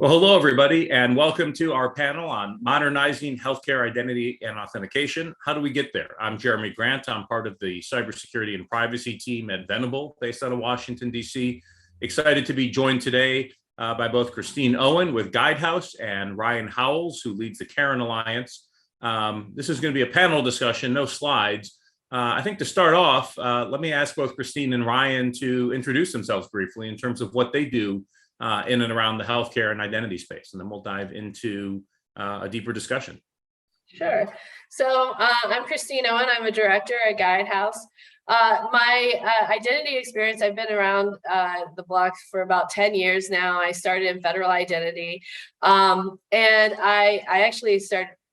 Well, hello, everybody, and welcome to our panel on modernizing healthcare identity and authentication. How do we get there? I'm Jeremy Grant. I'm part of the cybersecurity and privacy team at Venable, based out of Washington, D.C. Excited to be joined today by both Christine Owen with Guidehouse and Ryan Howells, who leads the Karen Alliance. This is going to be a panel discussion, no slides. I think to start off, let me ask both Christine and Ryan to introduce themselves briefly in terms of what they do in and around the healthcare and identity space, and then we'll dive into a deeper discussion. Sure. So I'm Christine Owen. I'm a director at Guidehouse. My identity experience, I've been around the block for about 10 years now. I started in federal identity, and I actually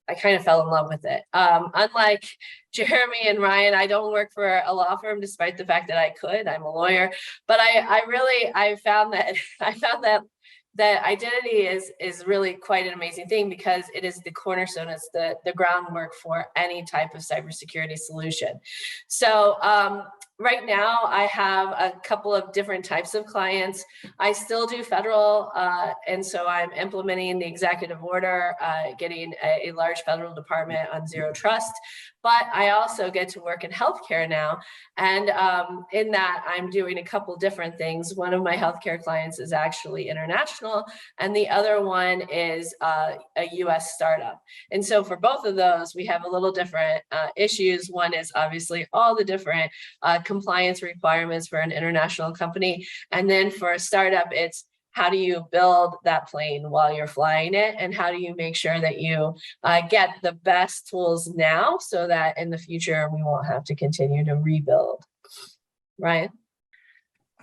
I kind of fell in love with it. Unlike Jeremy and Ryan, I don't work for a law firm, despite the fact that I could. I'm a lawyer, but I found that identity is really quite an amazing thing, because it is the cornerstone. It's the groundwork for any type of cybersecurity solution. So right now, I have a couple of different types of clients. I still do federal, and so I'm implementing the executive order, getting a large federal department on zero trust. But I also get to work in healthcare now. And in that, I'm doing a couple different things. One of my healthcare clients is actually international, and the other one is a US startup. And so for both of those, we have a little different issues. One is obviously all the different compliance requirements for an international company. And then for a startup, it's how do you build that plane while you're flying it? And how do you make sure that you get the best tools now so that in the future, we won't have to continue to rebuild? Ryan?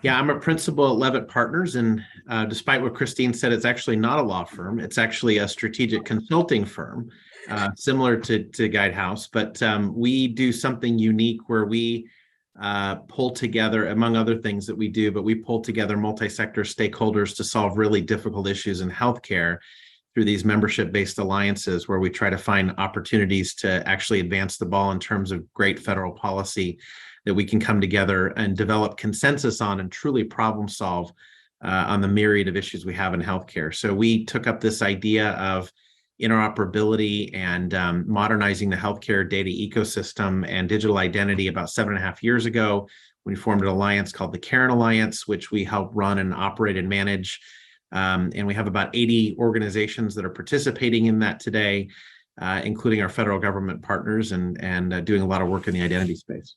Yeah, I'm a principal at Leavitt Partners, and despite what Christine said, it's actually not a law firm. It's actually a strategic consulting firm, similar to Guidehouse, but we do something unique where we pull together, among other things that we do, but we pull together multi-sector stakeholders to solve really difficult issues in healthcare through these membership-based alliances, where we try to find opportunities to actually advance the ball in terms of great federal policy that we can come together and develop consensus on and truly problem solve on the myriad of issues we have in healthcare. So we took up this idea of interoperability and modernizing the healthcare data ecosystem and digital identity about 7.5 years ago. We formed an alliance called the Karen Alliance, which we help run and operate and manage. And we have about 80 organizations that are participating in that today, including our federal government partners, and doing a lot of work in the identity space.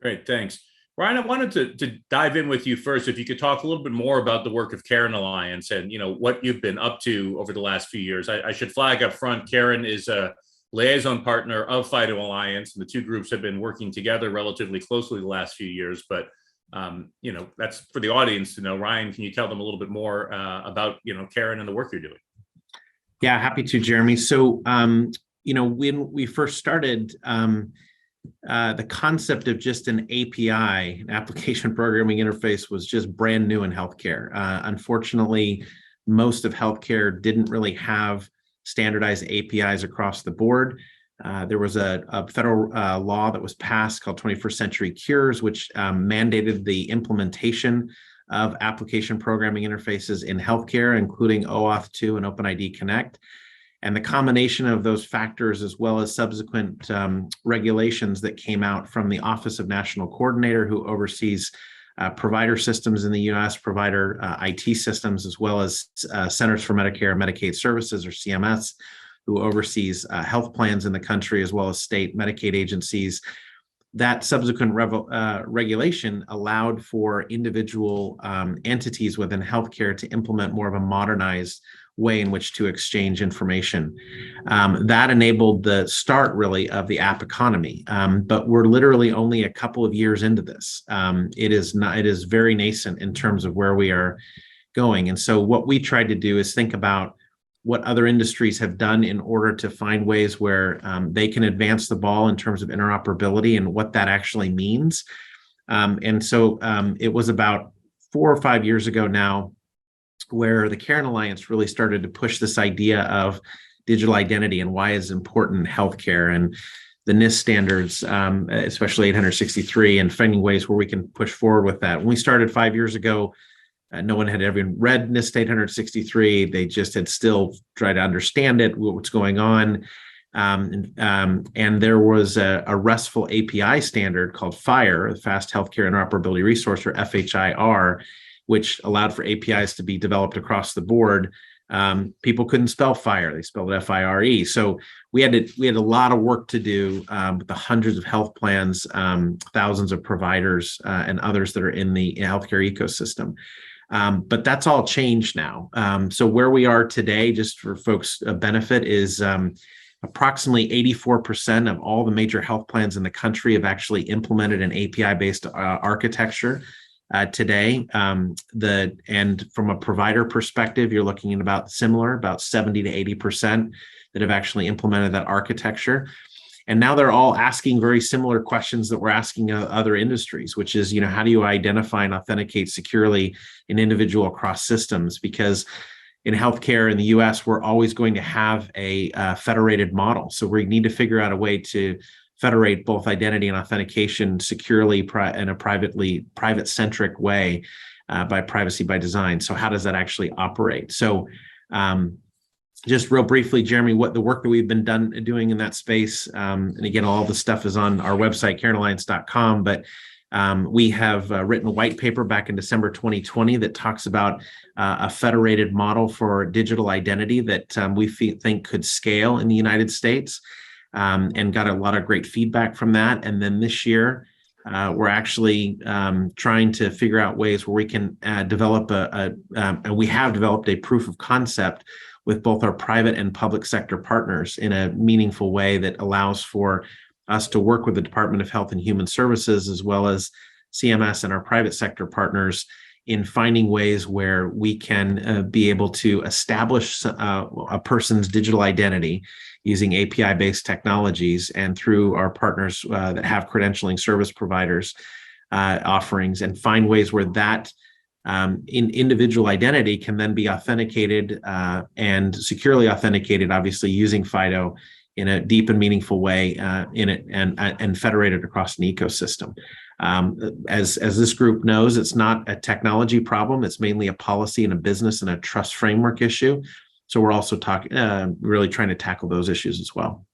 Great, thanks. Ryan, I wanted to dive in with you first. If you could talk a little bit more about the work of Karen Alliance and what you've been up to over the last few years. I should flag up front, Karen is a liaison partner of FIDO Alliance, and the two groups have been working together relatively closely the last few years. But that's for the audience to know. Ryan, can you tell them a little bit more about Karen and the work you're doing? Yeah, happy to, Jeremy. So when we first started, the concept of just an API, an application programming interface, was just brand new in healthcare. Unfortunately, most of healthcare didn't really have standardized APIs across the board. There was a federal law that was passed called 21st Century Cures, which mandated the implementation of application programming interfaces in healthcare, including OAuth 2 and OpenID Connect. And the combination of those factors, as well as subsequent regulations that came out from the Office of National Coordinator, who oversees provider systems in the U.S., provider IT systems, as well as Centers for Medicare and Medicaid Services, or CMS, who oversees health plans in the country, as well as state Medicaid agencies. That subsequent regulation allowed for individual entities within healthcare to implement more of a modernized way in which to exchange information. That enabled the start, really, of the app economy. But we're literally only a couple of years into this. It is very nascent in terms of where we are going. And so what we tried to do is think about what other industries have done in order to find ways where they can advance the ball in terms of interoperability and what that actually means. And so it was about 4 or 5 years ago now where the Karen Alliance really started to push this idea of digital identity and why it's important in healthcare, and the NIST standards, especially 863, and finding ways where we can push forward with that. When we started 5 years ago, No one had ever read NIST 863. They just had still tried to understand it, what's going on. And there was a RESTful API standard called FHIR, the Fast Healthcare Interoperability Resource, or FHIR, which allowed for APIs to be developed across the board. People couldn't spell FHIR; they spelled it FIRE. So we had a lot of work to do with the hundreds of health plans, thousands of providers, and others that are in the healthcare ecosystem. But that's all changed now. So where we are today, just for folks' benefit, is approximately 84% of all the major health plans in the country have actually implemented an API-based architecture today. And from a provider perspective, you're looking at about 70 to 80% that have actually implemented that architecture. And now they're all asking very similar questions that we're asking other industries, which is, how do you identify and authenticate securely an individual across systems? Because in healthcare in the US, we're always going to have a federated model. So we need to figure out a way to federate both identity and authentication securely in a private-centric way by privacy by design. So how does that actually operate? So just real briefly, Jeremy, what the work that we've been doing in that space, and again, all the stuff is on our website, careandalliance.com, but we have written a white paper back in December 2020 that talks about a federated model for digital identity that we think could scale in the United States, and got a lot of great feedback from that. And then this year, we're actually trying to figure out ways where we can develop and we have developed a proof of concept with both our private and public sector partners in a meaningful way that allows for us to work with the Department of Health and Human Services, as well as CMS and our private sector partners, in finding ways where we can be able to establish a person's digital identity using API-based technologies, and through our partners that have credentialing service providers offerings, and find ways where that individual identity can then be authenticated and securely authenticated, obviously using FIDO in a deep and meaningful way and federated across an ecosystem. As this group knows, it's not a technology problem. It's mainly a policy and a business and a trust framework issue. So we're also really trying to tackle those issues as well.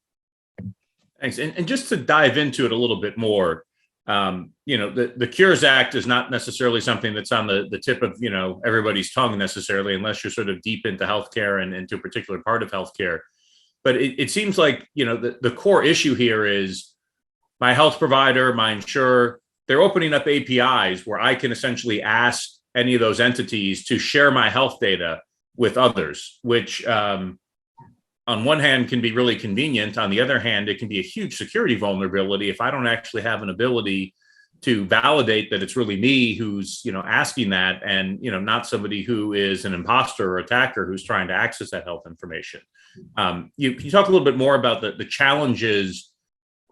Thanks. And just to dive into it a little bit more, the Cures Act is not necessarily something that's on the tip of, everybody's tongue necessarily, unless you're sort of deep into healthcare and into a particular part of healthcare. But it seems like, the core issue here is my health provider, my insurer, they're opening up APIs where I can essentially ask any of those entities to share my health data with others, which on one hand can be really convenient. On the other hand, it can be a huge security vulnerability if I don't actually have an ability to validate that it's really me who's, asking that, and, not somebody who is an imposter or attacker who's trying to access that health information. Can you talk a little bit more about the challenges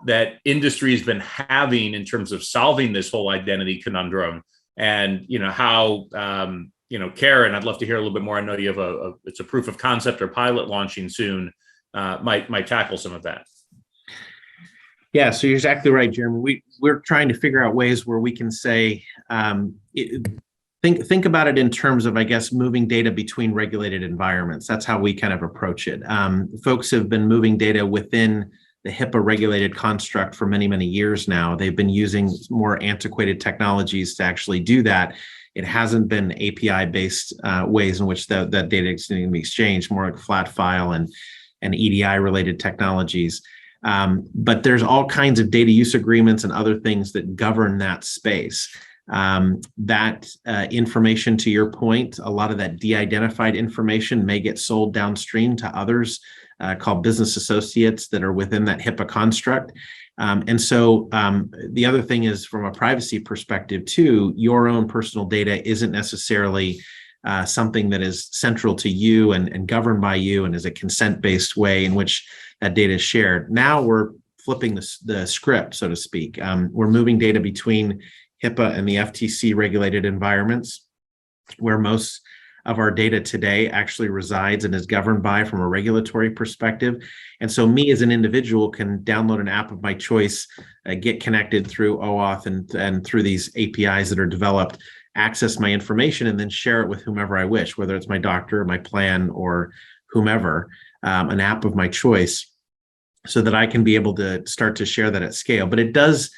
that industry has been having in terms of solving this whole identity conundrum, and, how, Karen, I'd love to hear a little bit more. I know you have it's a proof of concept or pilot launching soon, might tackle some of that. Yeah, so you're exactly right, Jeremy. We're trying to figure out ways where we can say, think about it in terms of, I guess, moving data between regulated environments. That's how we kind of approach it. Folks have been moving data within the HIPAA regulated construct for many, many years now. They've been using more antiquated technologies to actually do that. It hasn't been API-based ways in which that data is going to be exchanged, more like flat file and EDI-related technologies. But there's all kinds of data use agreements and other things that govern that space. That information, to your point, a lot of that de-identified information may get sold downstream to others called business associates that are within that HIPAA construct. And so the other thing is, from a privacy perspective too, your own personal data isn't necessarily something that is central to you and governed by you and is a consent-based way in which that data is shared. Now we're flipping the script, so to speak. We're moving data between HIPAA and the FTC regulated environments, where most of our data today actually resides and is governed by from a regulatory perspective. And so me as an individual can download an app of my choice, get connected through OAuth and through these APIs that are developed, access my information and then share it with whomever I wish, whether it's my doctor, my plan, or whomever, an app of my choice, so that I can be able to start to share that at scale. But it does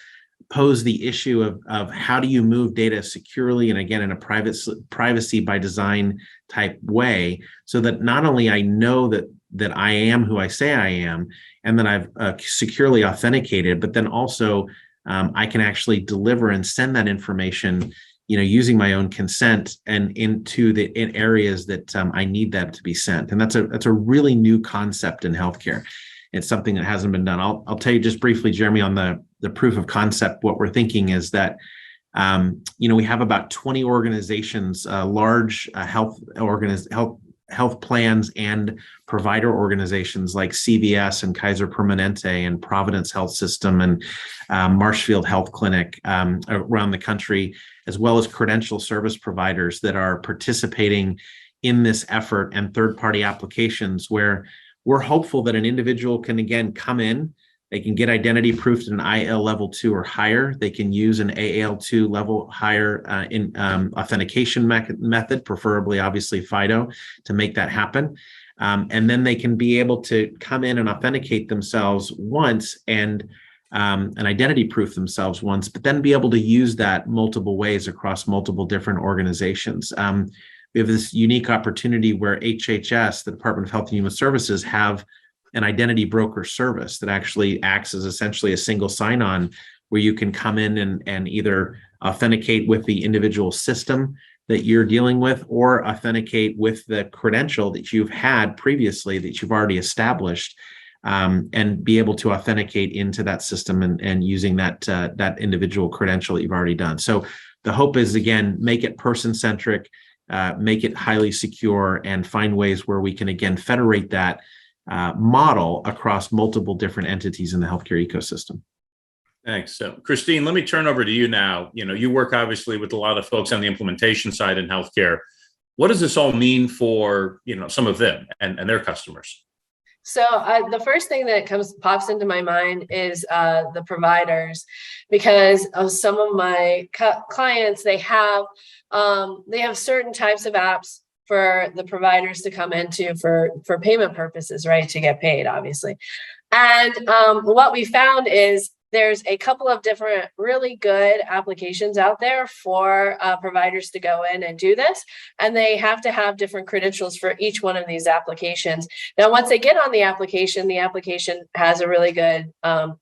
pose the issue of how do you move data securely and, again, in a privacy by design type way, so that not only I know that I am who I say I am and that I've securely authenticated, but then also I can actually deliver and send that information, using my own consent and into in areas that I need that to be sent. And that's a really new concept in healthcare. It's something that hasn't been done. I'll tell you just briefly, Jeremy, on the proof of concept. What we're thinking is that we have about 20 organizations, large health plans and provider organizations like CVS and Kaiser Permanente and Providence Health System and Marshfield Health Clinic around the country, as well as credential service providers that are participating in this effort, and third-party applications where we're hopeful that an individual can, again, come in, they can get identity proofed in IL level 2 or higher. They can use an AAL2 level higher in authentication method, preferably, obviously, FIDO, to make that happen. And then they can be able to come in and authenticate themselves once and identity proof themselves once, but then be able to use that multiple ways across multiple different organizations. We have this unique opportunity where HHS, the Department of Health and Human Services, have an identity broker service that actually acts as essentially a single sign-on, where you can come in and either authenticate with the individual system that you're dealing with, or authenticate with the credential that you've had previously that you've already established, and be able to authenticate into that system and using that individual credential that you've already done. So the hope is, again, make it person-centric, make it highly secure, and find ways where we can, again, federate that model across multiple different entities in the healthcare ecosystem. Thanks. So, Christine, let me turn over to you now. You work obviously with a lot of folks on the implementation side in healthcare. What does this all mean for some of them and their customers? So the first thing that pops into my mind is the providers, because of some of my clients, they have certain types of apps for the providers to come into for payment purposes, right? To get paid, obviously. And what we found is there's a couple of different really good applications out there for providers to go in and do this. And they have to have different credentials for each one of these applications. Now, once they get on the application has a really good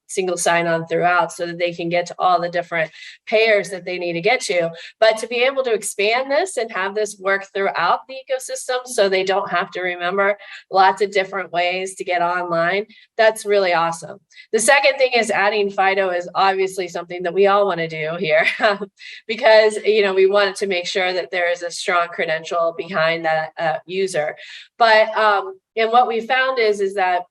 single sign-on throughout, so that they can get to all the different payers that they need to get to. But to be able to expand this and have this work throughout the ecosystem, so they don't have to remember lots of different ways to get online, that's really awesome. The second thing is adding FIDO is obviously something that we all want to do here, because we wanted to make sure that there is a strong credential behind that user. But and what we found is that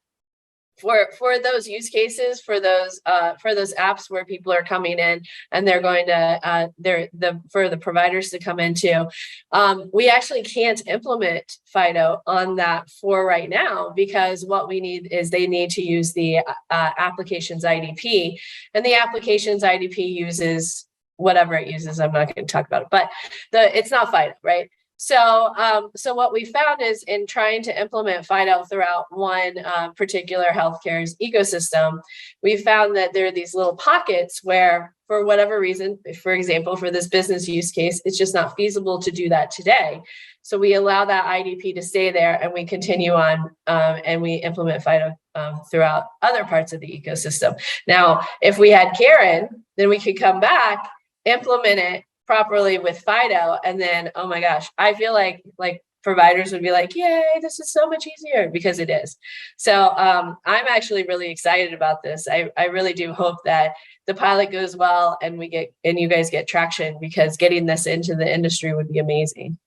for those use cases, for those apps where people are coming in and they're going to for the providers to come into, we actually can't implement FIDO on that for right now, because what we need is they need to use the application's IDP, and the application's IDP uses whatever it uses. I'm not going to talk about it, but it's not FIDO, right? So what we found is, in trying to implement FIDO throughout one particular healthcare's ecosystem, we found that there are these little pockets where, for whatever reason, for example, for this business use case, it's just not feasible to do that today. So we allow that IDP to stay there, and we continue on and we implement FIDO throughout other parts of the ecosystem. Now, if we had Karen, then we could come back, implement it properly with FIDO, and then, oh my gosh, I feel like providers would be like, yay, this is so much easier, because it is. So I'm actually really excited about this. I really do hope that the pilot goes well and you guys get traction, because getting this into the industry would be amazing.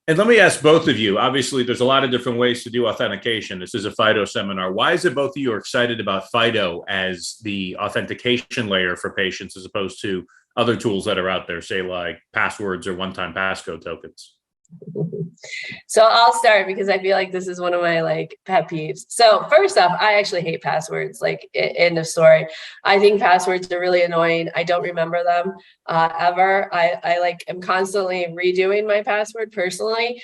And let me ask both of you, obviously there's a lot of different ways to do authentication. This is a FIDO seminar. Why is it both of you are excited about FIDO as the authentication layer for patients, as opposed to other tools that are out there, say like passwords or one-time passcode tokens? So I'll start because I feel like this is one of my like pet peeves. So first off, I actually hate passwords, like end of story. I think passwords are really annoying. I don't remember them ever. I like am constantly redoing my password personally,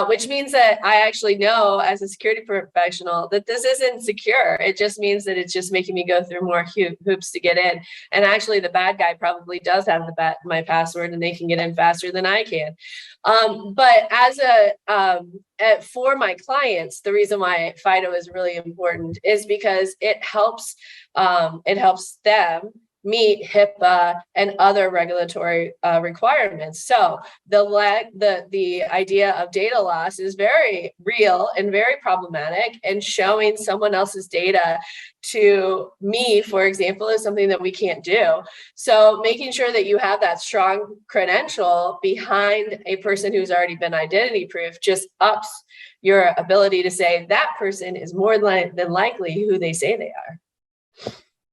which means that I actually know as a security professional that this isn't secure. It just means that it's just making me go through more hoops to get in. And actually the bad guy probably does have my password and they can get in faster than I can. But as for my clients, the reason why FIDO is really important is because it helps them meet HIPAA and other regulatory requirements. So the idea of data loss is very real and very problematic, and showing someone else's data to me, for example, is something that we can't do. So making sure that you have that strong credential behind a person who's already been identity proof just ups your ability to say that person is more than likely who they say they are.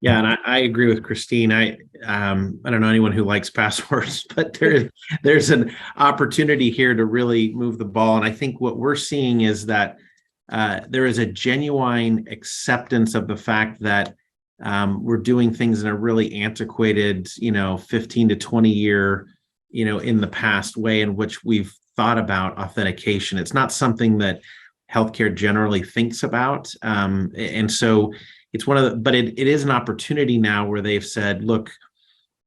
Yeah, and I agree with Christine. I don't know anyone who likes passwords, but there's an opportunity here to really move the ball. And I think what we're seeing is that there is a genuine acceptance of the fact that we're doing things in a really antiquated, 15 to 20 year, in the past way in which we've thought about authentication. It's not something that healthcare generally thinks about, and so. It's but it is an opportunity now where they've said, look,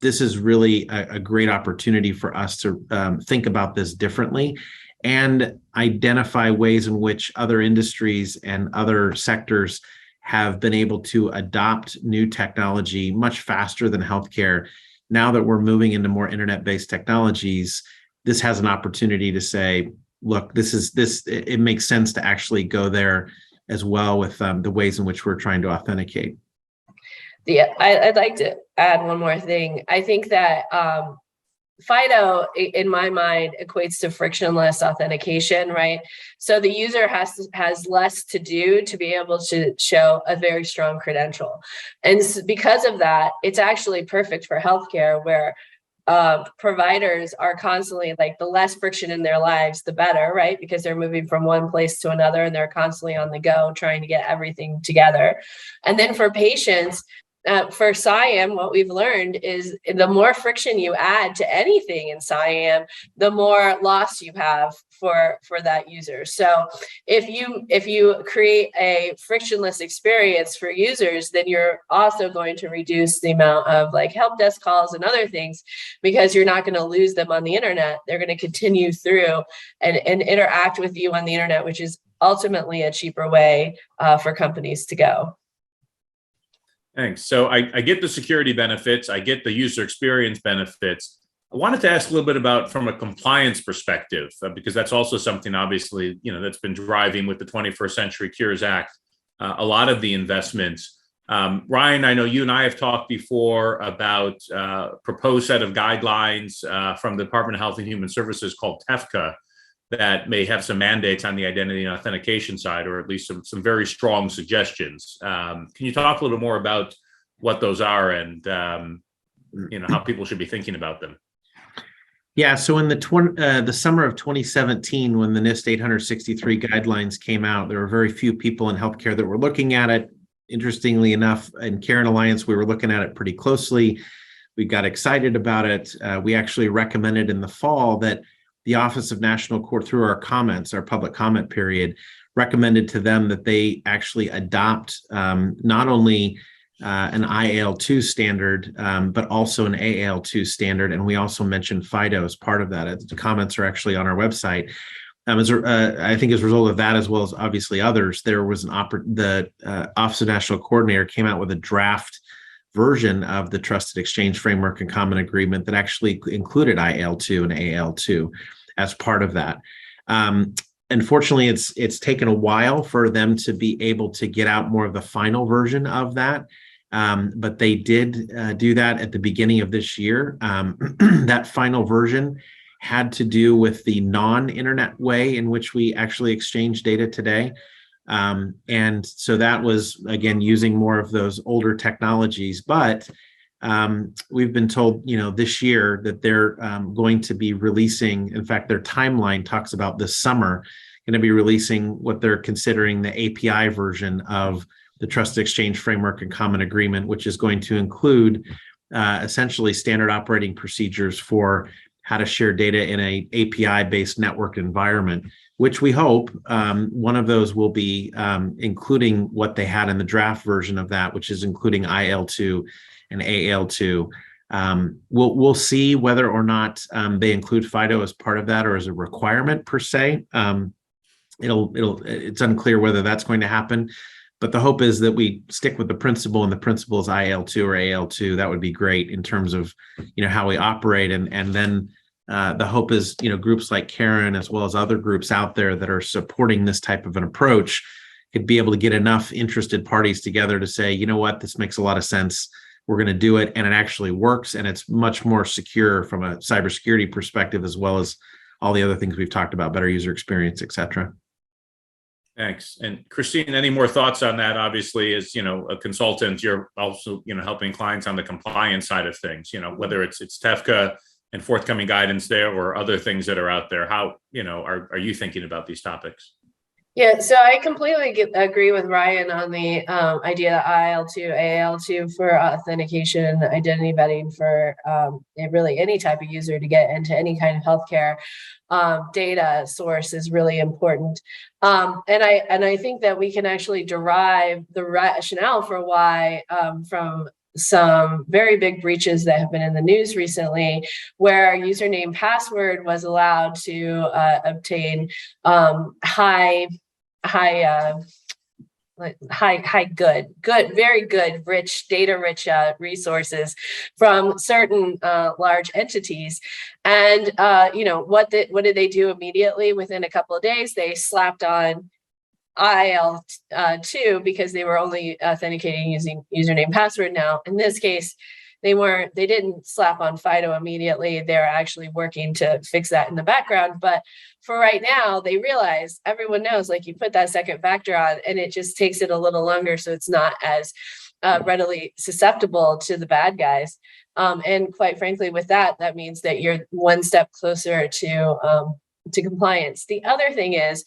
this is really a great opportunity for us to think about this differently and identify ways in which other industries and other sectors have been able to adopt new technology much faster than healthcare. Now that we're moving into more internet-based technologies, this has an opportunity to say, look, it makes sense to actually go there as well with the ways in which we're trying to authenticate. Yeah, I'd like to add one more thing. I think that FIDO, in my mind, equates to frictionless authentication, right? So the user has less to do to be able to show a very strong credential. And because of that, it's actually perfect for healthcare, where providers are constantly, like, the less friction in their lives, the better, right? Because they're moving from one place to another and they're constantly on the go trying to get everything together. And then for patients, for SIAM, what we've learned is the more friction you add to anything in SIAM, the more loss you have for that user. So if you create a frictionless experience for users, then you're also going to reduce the amount of like help desk calls and other things, because you're not going to lose them on the internet. They're going to continue through and interact with you on the internet, which is ultimately a cheaper way for companies to go. Thanks. So I get the security benefits. I get the user experience benefits. I wanted to ask a little bit about from a compliance perspective, because that's also something obviously, that's been driving with the 21st Century Cures Act, a lot of the investments. Ryan, I know you and I have talked before about a proposed set of guidelines from the Department of Health and Human Services called Tefka that may have some mandates on the identity and authentication side, or at least some very strong suggestions. Can you talk a little more about what those are and how people should be thinking about them? Yeah, so in the summer of 2017, when the NIST 863 guidelines came out, there were very few people in healthcare that were looking at it. Interestingly enough, in Caring Alliance, we were looking at it pretty closely. We got excited about it. We actually recommended in the fall that the Office of National Court, through our comments, our public comment period, recommended to them that they actually adopt not only an IAL2 standard, but also an AAL2 standard. And we also mentioned FIDO as part of that. The comments are actually on our website. I think as a result of that, as well as obviously others, there was the Office of National Coordinator came out with a draft version of the Trusted Exchange Framework and Common Agreement that actually included IAL2 and AAL2 as part of that. Unfortunately, it's taken a while for them to be able to get out more of the final version of that. But they did do that at the beginning of this year. That final version had to do with the non-internet way in which we actually exchange data today. And so that was, again, using more of those older technologies. But we've been told, this year that they're going to be releasing, in fact, their timeline talks about this summer, going to be releasing what they're considering the API version of the Trusted Exchange Framework and Common Agreement, which is going to include essentially standard operating procedures for how to share data in a API-based network environment, which we hope one of those will be including what they had in the draft version of that, which is including IL2 and AL2. We'll see whether or not they include FIDO as part of that or as a requirement per se. It's unclear whether that's going to happen, but the hope is that we stick with the principle, and the principle is IL2 or AL2. That would be great in terms of how we operate, and then the hope is groups like Karen, as well as other groups out there that are supporting this type of an approach, could be able to get enough interested parties together to say, what, this makes a lot of sense. We're going to do it, and it actually works, and it's much more secure from a cybersecurity perspective, as well as all the other things we've talked about, better user experience, et cetera. Thanks. And Christine, any more thoughts on that? Obviously, as a consultant, you're also helping clients on the compliance side of things. Whether it's Tefka and forthcoming guidance there, or other things that are out there. How are you thinking about these topics? Yeah, so I completely agree with Ryan on the idea of IL2, AL2 for authentication, identity vetting for really any type of user to get into any kind of healthcare data source is really important. And I think that we can actually derive the rationale for why from some very big breaches that have been in the news recently, where username password was allowed to obtain very good, rich, data-rich resources from certain large entities. And what did they do immediately? Within a couple of days, they slapped on IL2 because they were only authenticating using username password. Now, in this case, they didn't slap on FIDO immediately. They're actually working to fix that in the background. But for right now, they realize, everyone knows, like, you put that second factor on and it just takes it a little longer. So it's not as readily susceptible to the bad guys. And quite frankly, with that means that you're one step closer to compliance. The other thing is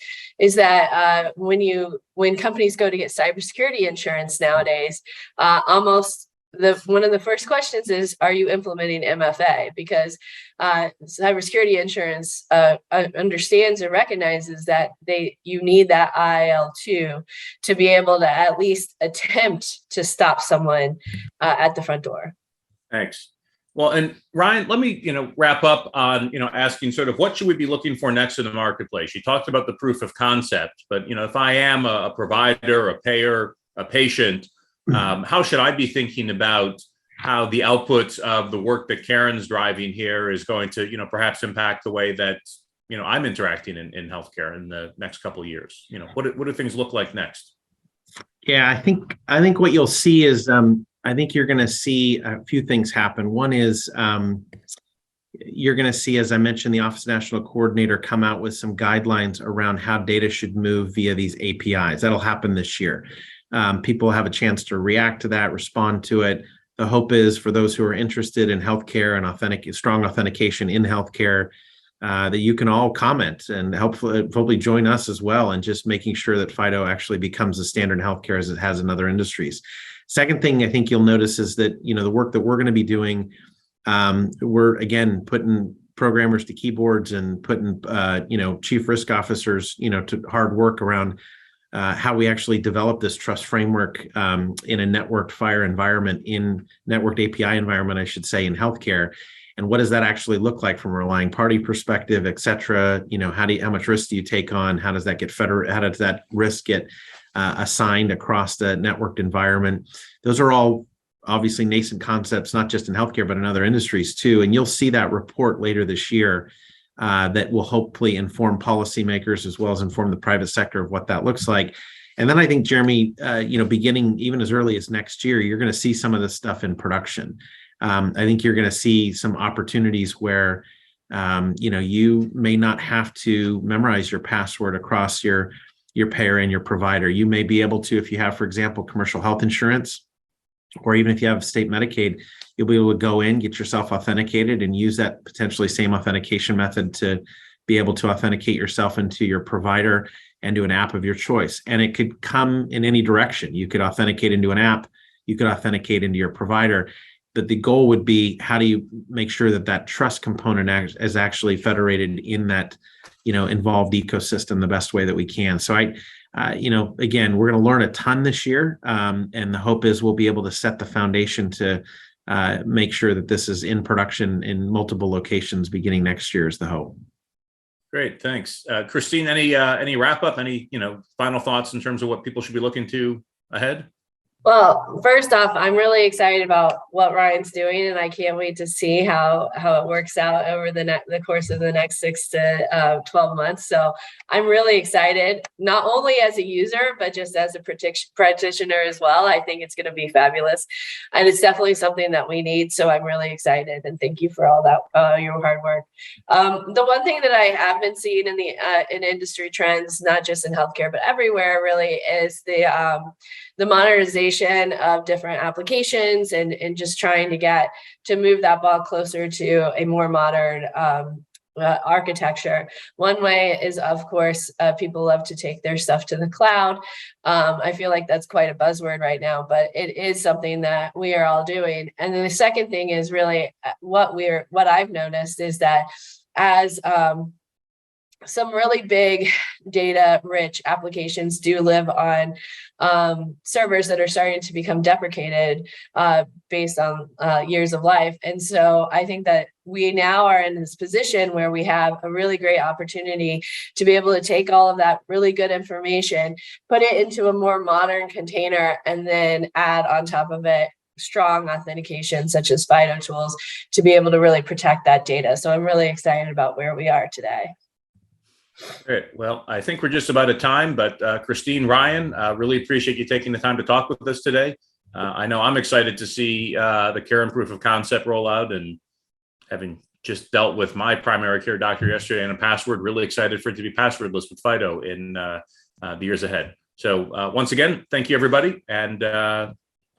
that when companies go to get cybersecurity insurance nowadays, one of the first questions is, are you implementing MFA? Because cybersecurity insurance understands and recognizes that you need that IL2 to be able to at least attempt to stop someone at the front door. Thanks. Well, and Ryan, let me wrap up on asking sort of what should we be looking for next in the marketplace. You talked about the proof of concept, but if I am a provider, a payer, a patient, how should I be thinking about how the outputs of the work that Karen's driving here is going to perhaps impact the way that I'm interacting in healthcare in the next couple of years? What do things look like next? Yeah, I think what you'll see is I think you're going to see a few things happen. One is you're going to see, as I mentioned, the Office of National Coordinator come out with some guidelines around how data should move via these APIs. That'll happen this year. People have a chance to react to that, respond to it. The hope is for those who are interested in healthcare and strong authentication in healthcare, that you can all comment and hopefully join us as well in just making sure that FIDO actually becomes the standard in healthcare as it has in other industries. Second thing I think you'll notice is that, the work that we're going to be doing, we're again putting programmers to keyboards and putting, chief risk officers, to hard work around how we actually develop this trust framework in a networked FHIR environment, in networked API environment, I should say, in healthcare. And what does that actually look like from a relying party perspective, et cetera? How much risk do you take on? How does that get how does that risk get assigned across the networked environment? Those are all obviously nascent concepts, not just in healthcare, but in other industries too. And you'll see that report later this year that will hopefully inform policymakers as well as inform the private sector of what that looks like. And then I think, Jeremy, beginning even as early as next year, you're going to see some of this stuff in production. I think you're going to see some opportunities where, you may not have to memorize your password across your payer and your provider. You may be able to, if you have, for example, commercial health insurance, or even if you have state Medicaid, you'll be able to go in, get yourself authenticated, and use that potentially same authentication method to be able to authenticate yourself into your provider and to an app of your choice. And it could come in any direction. You could authenticate into an app, you could authenticate into your provider. But the goal would be, how do you make sure that that trust component is actually federated in that, involved ecosystem the best way that we can. So again, we're going to learn a ton this year. And the hope is we'll be able to set the foundation to make sure that this is in production in multiple locations beginning next year is the hope. Great, thanks. Christine, any wrap up, any final thoughts in terms of what people should be looking to ahead? Well, first off, I'm really excited about what Ryan's doing, and I can't wait to see how it works out over the course of the next 6 to 12 months. So I'm really excited, not only as a user, but just as a practitioner as well. I think it's going to be fabulous, and it's definitely something that we need. So I'm really excited, and thank you for all that, your hard work. The one thing that I have been seeing in industry trends, not just in healthcare, but everywhere really, is the modernization of different applications and just trying to move that ball closer to a more modern architecture. One way is, of course, people love to take their stuff to the cloud. I feel like that's quite a buzzword right now, but it is something that we are all doing. And then the second thing is really what I've noticed is that as some really big data rich applications do live on servers that are starting to become deprecated based on years of life. And so I think that we now are in this position where we have a really great opportunity to be able to take all of that really good information, put it into a more modern container, and then add on top of it strong authentication such as FIDO tools to be able to really protect that data. So I'm really excited about where we are today. Great. Well, I think we're just about at time, but Christine, Ryan, really appreciate you taking the time to talk with us today. I know I'm excited to see the care and proof of concept roll out, and having just dealt with my primary care doctor yesterday and a password, really excited for it to be passwordless with FIDO in the years ahead. So once again, thank you, everybody. And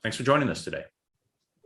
thanks for joining us today.